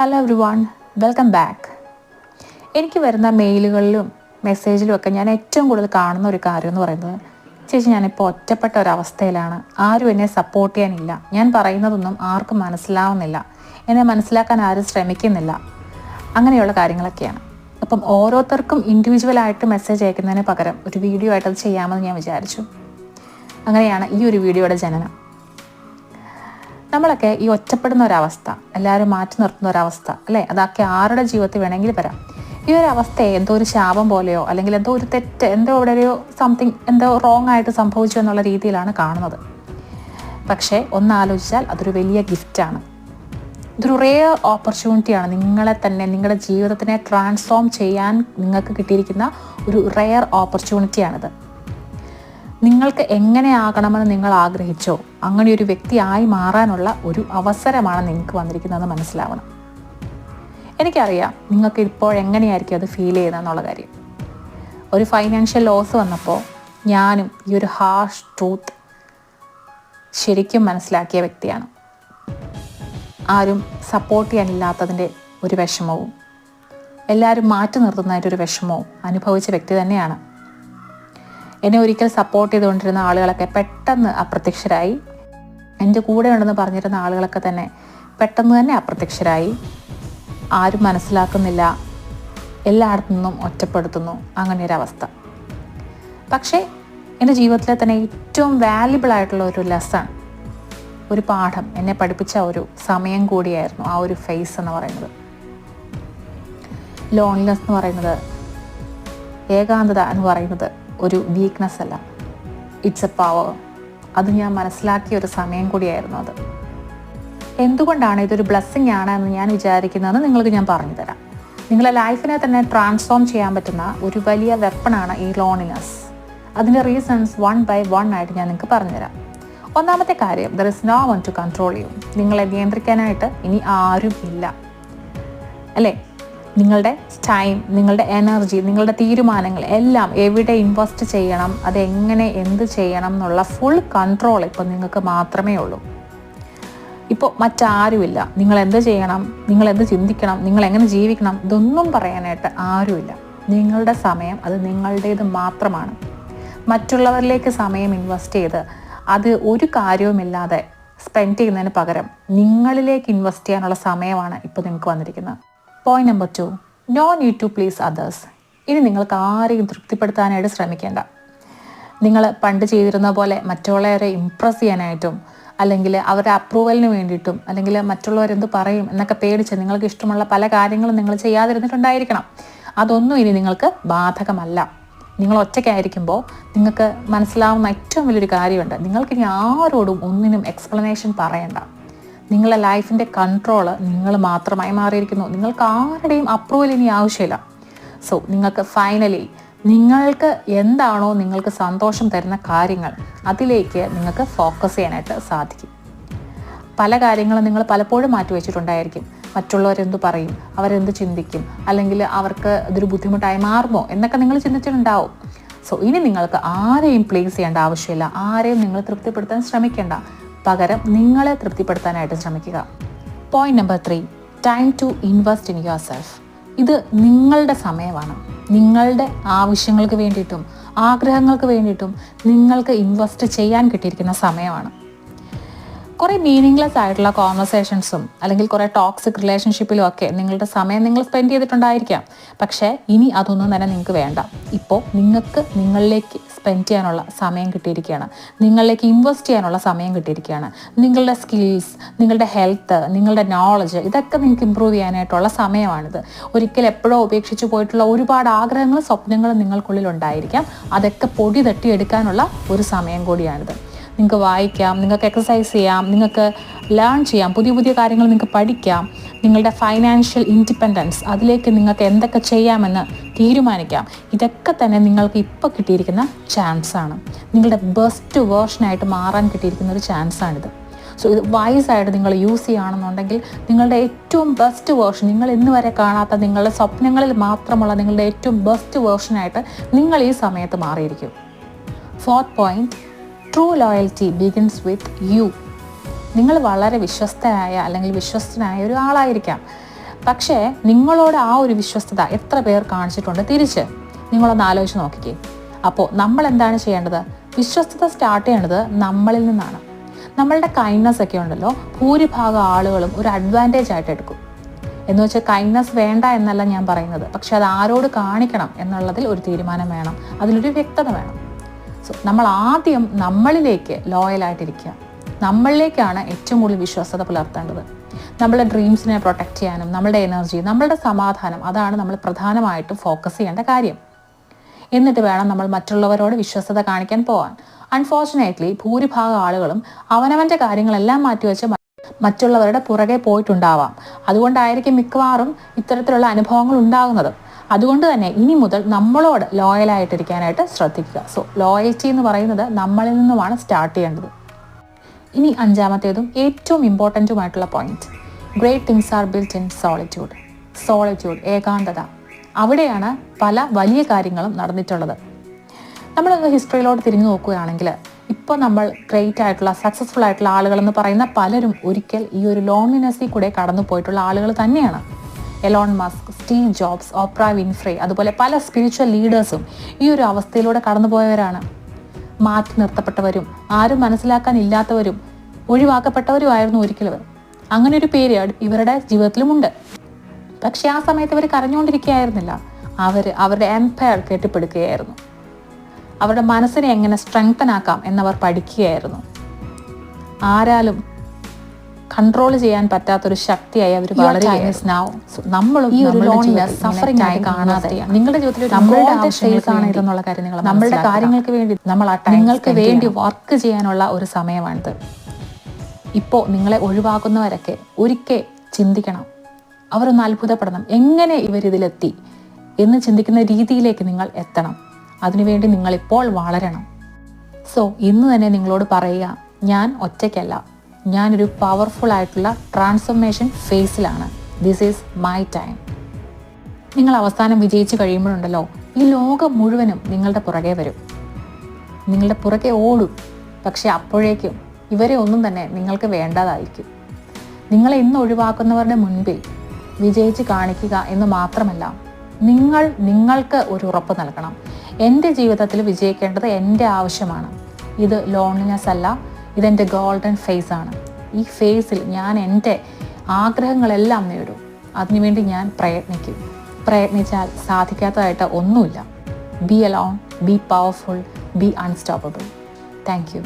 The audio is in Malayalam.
Hello every one, welcome back. എനിക്ക് വരുന്ന മെയിലുകളിലും മെസ്സേജിലും ഒക്കെ ഞാൻ ഏറ്റവും കൂടുതൽ കാണുന്ന ഒരു കാര്യം എന്ന് പറയുന്നത്, ചേച്ചി ഞാനിപ്പോൾ ഒറ്റപ്പെട്ട ഒരവസ്ഥയിലാണ്, ആരും എന്നെ സപ്പോർട്ട് ചെയ്യാനില്ല, ഞാൻ പറയുന്നതൊന്നും ആർക്കും മനസ്സിലാവുന്നില്ല, എന്നെ മനസ്സിലാക്കാൻ ആരും ശ്രമിക്കുന്നില്ല, അങ്ങനെയുള്ള കാര്യങ്ങളൊക്കെയാണ്. അപ്പം ഓരോരുത്തർക്കും ഇൻഡിവിജ്വലായിട്ട് മെസ്സേജ് അയക്കുന്നതിന് പകരം ഒരു വീഡിയോ ആയിട്ട് അത് ചെയ്യാമെന്ന് ഞാൻ വിചാരിച്ചു. അങ്ങനെയാണ് ഈ ഒരു വീഡിയോയുടെ ജനനം. നമ്മളൊക്കെ ഈ ഒറ്റപ്പെടുന്ന ഒരവസ്ഥ, എല്ലാവരും മാറ്റി നിർത്തുന്ന ഒരവസ്ഥ അല്ലേ, അതൊക്കെ ആരുടെ ജീവിതത്തിൽ വേണമെങ്കിലും വരാം. ഈ ഒരു അവസ്ഥയെ എന്തോ ഒരു ശാപം പോലെയോ അല്ലെങ്കിൽ എന്തോ ഒരു തെറ്റ്, എന്തോ ഇവിടെ ഒരു സംതിങ് എന്തോ റോങ് ആയിട്ട് സംഭവിച്ചു എന്നുള്ള രീതിയിലാണ് കാണുന്നത്. പക്ഷേ ഒന്നാലോചിച്ചാൽ അതൊരു വലിയ ഗിഫ്റ്റാണ്. ഇതൊരു റെയർ ഓപ്പർച്യൂണിറ്റിയാണ്. നിങ്ങളെ തന്നെ, നിങ്ങളുടെ ജീവിതത്തിനെ ട്രാൻസ്ഫോം ചെയ്യാൻ നിങ്ങൾക്ക് കിട്ടിയിരിക്കുന്ന ഒരു റെയർ ഓപ്പർച്യൂണിറ്റിയാണിത്. നിങ്ങൾക്ക് എങ്ങനെ ആകണമെന്ന് നിങ്ങൾ ആഗ്രഹിച്ചോ അങ്ങനെ ഒരു വ്യക്തിയായി മാറാനുള്ള ഒരു അവസരമാണ് നിങ്ങൾക്ക് വന്നിരിക്കുന്നതെന്ന് മനസ്സിലാവണം. എനിക്കറിയാം നിങ്ങൾക്ക് ഇപ്പോൾ എങ്ങനെയായിരിക്കും അത് ഫീൽ ചെയ്യുന്നതെന്നുള്ള കാര്യം. ഒരു ഫൈനാൻഷ്യൽ ലോസ് വന്നപ്പോൾ ഞാനും ഈ ഒരു ഹാർഷ് ട്രൂത്ത് ശരിക്കും മനസ്സിലാക്കിയ വ്യക്തിയാണ്. ആരും സപ്പോർട്ട് ചെയ്യാനില്ലാത്തതിൻ്റെ ഒരു വിഷമവും എല്ലാവരും മാറ്റി നിർത്തുന്നതിൻ്റെ ഒരു വിഷമവും അനുഭവിച്ച വ്യക്തി തന്നെയാണ്. എന്നെ ഒരിക്കൽ സപ്പോർട്ട് ചെയ്തുകൊണ്ടിരുന്ന ആളുകളൊക്കെ പെട്ടെന്ന് അപ്രത്യക്ഷരായി. എൻ്റെ കൂടെ ഉണ്ടെന്ന് പറഞ്ഞിരുന്ന ആളുകളൊക്കെ തന്നെ പെട്ടെന്ന് തന്നെ അപ്രത്യക്ഷരായി. ആരും മനസ്സിലാക്കുന്നില്ല, എല്ലായിടത്തു നിന്നും ഒറ്റപ്പെടുത്തുന്നു, അങ്ങനെയൊരവസ്ഥ. പക്ഷേ എൻ്റെ ജീവിതത്തിലെ തന്നെ ഏറ്റവും വാല്യുബിൾ ആയിട്ടുള്ള ഒരു ലെസൺ, ഒരു പാഠം എന്നെ പഠിപ്പിച്ച ഒരു സമയം കൂടിയായിരുന്നു ആ ഒരു ഫേസ് എന്ന് പറയുന്നത്. ലോൺലിനെസ് എന്ന് പറയുന്നത്, ഏകാന്തത എന്ന് പറയുന്നത് ഒരു വീക്ക്നെസ് അല്ല, ഇറ്റ്സ് എ പവർ. അത് ഞാൻ മനസ്സിലാക്കിയ ഒരു സമയം കൂടിയായിരുന്നു അത്. എന്തുകൊണ്ടാണ് ഇതൊരു ബ്ലെസ്സിങ് ആണ് എന്ന് ഞാൻ വിചാരിക്കുന്നതെന്ന് നിങ്ങൾക്ക് ഞാൻ പറഞ്ഞു തരാം. നിങ്ങളുടെ ലൈഫിനെ തന്നെ ട്രാൻസ്ഫോം ചെയ്യാൻ പറ്റുന്ന ഒരു വലിയ വെപ്പണാണ് ഈ ലോൺലിനെസ്. അതിൻ്റെ റീസൺസ് 1 by 1 ആയിട്ട് ഞാൻ നിങ്ങൾക്ക് പറഞ്ഞുതരാം. ഒന്നാമത്തെ കാര്യം, there is no one to control you. നിങ്ങളെ നിയന്ത്രിക്കാനായിട്ട് ഇനി ആരും ഇല്ല, അല്ലേ? നിങ്ങളുടെ ടൈം, നിങ്ങളുടെ എനർജി, നിങ്ങളുടെ തീരുമാനങ്ങൾ എല്ലാം എവിടെ ഇൻവെസ്റ്റ് ചെയ്യണം, അതെങ്ങനെ എന്ത് ചെയ്യണം എന്നുള്ള ഫുൾ കൺട്രോൾ ഇപ്പോൾ നിങ്ങൾക്ക് മാത്രമേ ഉള്ളൂ. ഇപ്പോൾ മറ്റാരുമില്ല. നിങ്ങൾ എന്ത് ചെയ്യണം, നിങ്ങൾ എന്ത് ചിന്തിക്കണം, നിങ്ങൾ എങ്ങനെ ജീവിക്കണം, ഇതൊന്നും പറയാനായിട്ട് ആരുമില്ല. നിങ്ങളുടെ സമയം അത് നിങ്ങളുടേത് മാത്രമാണ്. മറ്റുള്ളവരിലേക്ക് സമയം ഇൻവെസ്റ്റ് ചെയ്ത് അത് ഒരു കാര്യവുമില്ലാതെ സ്പെൻഡ് ചെയ്യുന്നതിന് പകരം നിങ്ങളിലേക്ക് ഇൻവെസ്റ്റ് ചെയ്യാനുള്ള സമയമാണ് ഇപ്പോൾ നിങ്ങൾക്ക് വന്നിരിക്കുന്നത്. Point number 2, no need to please others. ഇനി നിങ്ങൾക്ക് ആരെയും തൃപ്തിപ്പെടുത്താനായിട്ട് ശ്രമിക്കേണ്ട. നിങ്ങൾ പണ്ട് ചെയ്തിരുന്ന പോലെ മറ്റുള്ളവരെ ഇംപ്രസ് ചെയ്യാനായിട്ടും അല്ലെങ്കിൽ അവരുടെ അപ്രൂവലിന് വേണ്ടിയിട്ടും അല്ലെങ്കിൽ മറ്റുള്ളവരെന്ത് പറയും എന്നൊക്കെ പേടിച്ച് നിങ്ങൾക്ക് ഇഷ്ടമുള്ള പല കാര്യങ്ങളും നിങ്ങൾ ചെയ്യാതിരുന്നിട്ടുണ്ടായിരിക്കണം. അതൊന്നും ഇനി നിങ്ങൾക്ക് ബാധകമല്ല. നിങ്ങൾ ഒറ്റയ്ക്കായിരിക്കുമ്പോൾ നിങ്ങൾക്ക് മനസ്സിലാവുന്ന ഏറ്റവും വലിയൊരു കാര്യമുണ്ട്, നിങ്ങൾക്കിനി ആരോടും ഒന്നിനും എക്സ്പ്ലനേഷൻ പറയണ്ട. നിങ്ങളുടെ ലൈഫിൻ്റെ കൺട്രോള് നിങ്ങൾ മാത്രമായി മാറിയിരിക്കുന്നു. നിങ്ങൾക്ക് ആരുടെയും അപ്രൂവൽ ഇനി ആവശ്യമില്ല. സോ നിങ്ങൾക്ക് ഫൈനലി നിങ്ങൾക്ക് എന്താണോ നിങ്ങൾക്ക് സന്തോഷം തരുന്ന കാര്യങ്ങൾ, അതിലേക്ക് നിങ്ങൾക്ക് ഫോക്കസ് ചെയ്യാനായിട്ട് സാധിക്കും. പല കാര്യങ്ങളും നിങ്ങൾ പലപ്പോഴും മാറ്റി വെച്ചിട്ടുണ്ടായിരിക്കും. മറ്റുള്ളവരെന്ത് പറയും, അവരെന്ത് ചിന്തിക്കും, അല്ലെങ്കിൽ അവർക്ക് ഇതൊരു ബുദ്ധിമുട്ടായി മാറുമോ എന്നൊക്കെ നിങ്ങൾ ചിന്തിച്ചിട്ടുണ്ടാവും. സോ ഇനി നിങ്ങൾക്ക് ആരെയും പ്ലീസ് ചെയ്യേണ്ട ആവശ്യമില്ല, ആരെയും നിങ്ങൾ തൃപ്തിപ്പെടുത്താൻ ശ്രമിക്കേണ്ട. പകരം നിങ്ങളെ തൃപ്തിപ്പെടുത്താനായിട്ട് ശ്രമിക്കുക. Point number 3, time to invest in yourself. ഇത് നിങ്ങളുടെ സമയമാണ്. നിങ്ങളുടെ ആവശ്യങ്ങൾക്ക് വേണ്ടിയിട്ടും ആഗ്രഹങ്ങൾക്ക് വേണ്ടിയിട്ടും നിങ്ങൾക്ക് ഇൻവെസ്റ്റ് ചെയ്യാൻ കിട്ടിയിരിക്കുന്ന സമയമാണ്. കുറേ മീനിങ്ലെസ് ആയിട്ടുള്ള കോൺവെർസേഷൻസും അല്ലെങ്കിൽ കുറേ ടോക്സിക് റിലേഷൻഷിപ്പിലും ഒക്കെ നിങ്ങളുടെ സമയം നിങ്ങൾ സ്പെൻഡ് ചെയ്തിട്ടുണ്ടായിരിക്കാം. പക്ഷേ ഇനി അതൊന്നും തന്നെ നിങ്ങൾക്ക് വേണ്ട. ഇപ്പോൾ നിങ്ങൾക്ക് നിങ്ങളിലേക്ക് സ്പെൻഡ് ചെയ്യാനുള്ള സമയം കിട്ടിയിരിക്കുകയാണ്. നിങ്ങളിലേക്ക് ഇൻവെസ്റ്റ് ചെയ്യാനുള്ള സമയം കിട്ടിയിരിക്കുകയാണ്. നിങ്ങളുടെ സ്കിൽസ്, നിങ്ങളുടെ ഹെൽത്ത്, നിങ്ങളുടെ നോളജ്, ഇതൊക്കെ നിങ്ങൾക്ക് ഇമ്പ്രൂവ് ചെയ്യാനായിട്ടുള്ള സമയമാണിത്. ഒരിക്കൽ എപ്പോഴോ ഉപേക്ഷിച്ച് പോയിട്ടുള്ള ഒരുപാട് ആഗ്രഹങ്ങളും സ്വപ്നങ്ങളും നിങ്ങൾക്കുള്ളിൽ ഉണ്ടായിരിക്കാം. അതൊക്കെ പൊടി തട്ടിയെടുക്കാനുള്ള ഒരു സമയം കൂടിയാണിത്. നിങ്ങൾക്ക് വായിക്കാം, നിങ്ങൾക്ക് എക്സസൈസ് ചെയ്യാം, നിങ്ങൾക്ക് ലേൺ ചെയ്യാം, പുതിയ പുതിയ കാര്യങ്ങൾ നിങ്ങൾക്ക് പഠിക്കാം. നിങ്ങളുടെ ഫൈനാൻഷ്യൽ ഇൻഡിപെൻഡൻസ്, അതിലേക്ക് നിങ്ങൾക്ക് എന്തൊക്കെ ചെയ്യാമെന്ന് തീരുമാനിക്കാം. ഇതൊക്കെ തന്നെ നിങ്ങൾക്ക് ഇപ്പോൾ കിട്ടിയിരിക്കുന്ന ചാൻസാണ്. നിങ്ങളുടെ ബെസ്റ്റ് വേർഷനായിട്ട് മാറാൻ കിട്ടിയിരിക്കുന്ന ഒരു ചാൻസാണിത്. സോ ഇത് വൈസായിട്ട് നിങ്ങൾ യൂസ് ചെയ്യുകയാണെന്നുണ്ടെങ്കിൽ നിങ്ങളുടെ ഏറ്റവും ബെസ്റ്റ് വേർഷൻ, നിങ്ങൾ ഇന്ന് വരെ കാണാത്ത നിങ്ങളുടെ സ്വപ്നങ്ങളിൽ മാത്രമുള്ള നിങ്ങളുടെ ഏറ്റവും ബെസ്റ്റ് വേർഷനായിട്ട് നിങ്ങൾ ഈ സമയത്ത് മാറിയിരിക്കും. 4th point, true loyalty begins with you. നിങ്ങൾ വളരെ വിശ്വസ്തനായ അല്ലെങ്കിൽ വിശ്വസ്തനായ ഒരു ആളായിരിക്കാം. പക്ഷേ നിങ്ങളോട് ആ ഒരു വിശ്വസ്തത എത്ര പേർ കാണിച്ചിട്ടുണ്ട് തിരിച്ച്? നിങ്ങളൊന്ന് ആലോചിച്ച് നോക്കിക്കേ. അപ്പോൾ നമ്മൾ എന്താണ് ചെയ്യേണ്ടത്? വിശ്വസ്തത സ്റ്റാർട്ട് ചെയ്യേണ്ടത് നമ്മളിൽ നിന്നാണ്. നമ്മളുടെ കൈൻഡ്നെസ് ഒക്കെ ഉണ്ടല്ലോ, ഭൂരിഭാഗം ആളുകളും ഒരു അഡ്വാൻറ്റേജ് ആയിട്ട് എടുക്കും. എന്ന് വെച്ചാൽ കൈൻഡ്നെസ് വേണ്ട എന്നല്ല ഞാൻ പറയുന്നത്, പക്ഷെ അത് ആരോട് കാണിക്കണം എന്നുള്ളതിൽ ഒരു തീരുമാനം വേണം, അതിലൊരു വ്യക്തത വേണം. സോ നമ്മൾ ആദ്യം നമ്മളിലേക്ക് ലോയലായിട്ടിരിക്കുക. നമ്മളിലേക്കാണ് ഏറ്റവും കൂടുതൽ വിശ്വസ്തത പുലർത്തേണ്ടത്. നമ്മളുടെ ഡ്രീംസിനെ പ്രൊട്ടക്റ്റ് ചെയ്യാനും നമ്മളുടെ എനർജി, നമ്മളുടെ സമാധാനം, അതാണ് നമ്മൾ പ്രധാനമായിട്ടും ഫോക്കസ് ചെയ്യേണ്ട കാര്യം. എന്നിട്ട് വേണം നമ്മൾ മറ്റുള്ളവരോട് വിശ്വസ്തത കാണിക്കാൻ പോകാൻ. അൺഫോർച്ചുനേറ്റ്ലി ഭൂരിഭാഗം ആളുകളും അവനവൻ്റെ കാര്യങ്ങളെല്ലാം മാറ്റിവെച്ച് മറ്റുള്ളവരുടെ പുറകെ പോയിട്ടുണ്ടാവാം. അതുകൊണ്ടായിരിക്കും മിക്കവാറും ഇത്തരത്തിലുള്ള അനുഭവങ്ങൾ ഉണ്ടാകുന്നത്. അതുകൊണ്ട് തന്നെ ഇനി മുതൽ നമ്മളോട് ലോയലായിട്ടിരിക്കാനായിട്ട് ശ്രദ്ധിക്കുക. സോ ലോയൽറ്റി എന്ന് പറയുന്നത് നമ്മളിൽ നിന്നുമാണ് സ്റ്റാർട്ട് ചെയ്യേണ്ടത്. ഇനി അഞ്ചാമത്തേതും ഏറ്റവും ഇമ്പോർട്ടൻറ്റുമായിട്ടുള്ള point, great things are built in solitude. Solitude, ഏകാന്തത, അവിടെയാണ് പല വലിയ കാര്യങ്ങളും നടന്നിട്ടുള്ളത്. നമ്മളൊന്ന് ഹിസ്റ്ററിയിലോട്ട് തിരിഞ്ഞു നോക്കുകയാണെങ്കിൽ ഇപ്പോൾ നമ്മൾ ഗ്രേറ്റ് ആയിട്ടുള്ള സക്സസ്ഫുൾ ആയിട്ടുള്ള ആളുകളെന്ന് പറയുന്ന പലരും ഒരിക്കൽ ഈ ഒരു ലോൺലിനെസ്സിൽ കൂടെ കടന്നു പോയിട്ടുള്ള ആളുകൾ തന്നെയാണ്. Elon Musk, Steve Jobs, Oprah Winfrey, അതുപോലെ പല സ്പിരിച്വൽ ലീഡേഴ്സും ഈ ഒരു അവസ്ഥയിലൂടെ കടന്നുപോയവരാണ്. മാറ്റി നിർത്തപ്പെട്ടവരും ആരും മനസ്സിലാക്കാനില്ലാത്തവരും ഒഴിവാക്കപ്പെട്ടവരുമായിരുന്നു ഒരിക്കലും. അങ്ങനെ ഒരു പീരിയഡ് ഇവരുടെ ജീവിതത്തിലുമുണ്ട്. പക്ഷെ ആ സമയത്ത് ഇവർ കരഞ്ഞുകൊണ്ടിരിക്കുകയായിരുന്നില്ല. അവരുടെ എംപയർ കെട്ടിപ്പടുക്കുകയായിരുന്നു. അവരുടെ മനസ്സിനെ എങ്ങനെ സ്ട്രെങ്തൻ ആക്കാം എന്നവർ പഠിക്കുകയായിരുന്നു. ആരാലും കൺട്രോൾ ചെയ്യാൻ പറ്റാത്തൊരു ശക്തിയായി അവർ നമ്മളും ഈ ഒരു ലോൺലിനെസ് സഫറിംഗ് ആയി കാണാതെ നിങ്ങളുടെ ജീവിതത്തിൽ ഇതെന്നുള്ള കാര്യം നിങ്ങൾ നമ്മളുടെ കാര്യങ്ങൾക്ക് വേണ്ടി നിങ്ങൾക്ക് വേണ്ടി വർക്ക് ചെയ്യാനുള്ള ഒരു സമയമാണിത്. ഇപ്പോൾ നിങ്ങളെ ഒഴിവാക്കുന്നവരൊക്കെ ഒരിക്കൽ ചിന്തിക്കണം, അവരൊന്ന് അത്ഭുതപ്പെടണം, എങ്ങനെ ഇവരിതിലെത്തി എന്ന് ചിന്തിക്കുന്ന രീതിയിലേക്ക് നിങ്ങൾ എത്തണം. അതിനുവേണ്ടി നിങ്ങളിപ്പോൾ വളരണം. സോ ഇന്ന് തന്നെ നിങ്ങളോട് പറയുക, ഞാൻ ഒറ്റയ്ക്കല്ല, ഞാനൊരു പവർഫുൾ ആയിട്ടുള്ള ട്രാൻസ്ഫോർമേഷൻ ഫേസിലാണ്. This is my time. നിങ്ങൾ അവസാനം വിജയിച്ച് കഴിയുമ്പോഴുണ്ടല്ലോ, ഈ ലോകം മുഴുവനും നിങ്ങളുടെ പുറകെ വരും, നിങ്ങളുടെ പുറകെ ഓടും. പക്ഷെ അപ്പോഴേക്കും ഇവരെ ഒന്നും തന്നെ നിങ്ങൾക്ക് വേണ്ടതായിരിക്കും. നിങ്ങളെ ഇന്ന് ഒഴിവാക്കുന്നവരുടെ മുൻപിൽ വിജയിച്ച് കാണിക്കുക എന്ന് മാത്രമല്ല, നിങ്ങൾക്ക് ഒരു ഉറപ്പ് നൽകണം. എൻ്റെ ജീവിതത്തിൽ വിജയിക്കേണ്ടത് എൻ്റെ ആവശ്യമാണ്. ഇത് ലോൺലിനെസ് അല്ല, ഇതെൻ്റെ ഗോൾഡൻ ഫേസ് ആണ്. ഈ ഫേസിൽ ഞാൻ എൻ്റെ ആഗ്രഹങ്ങളെല്ലാം നേടും. അതിനുവേണ്ടി ഞാൻ പ്രയത്നിക്കും. പ്രയത്നിച്ചാൽ സാധിക്കാത്തതായിട്ട് ഒന്നുമില്ല. B alone, B powerful, B unstoppable. Thank you.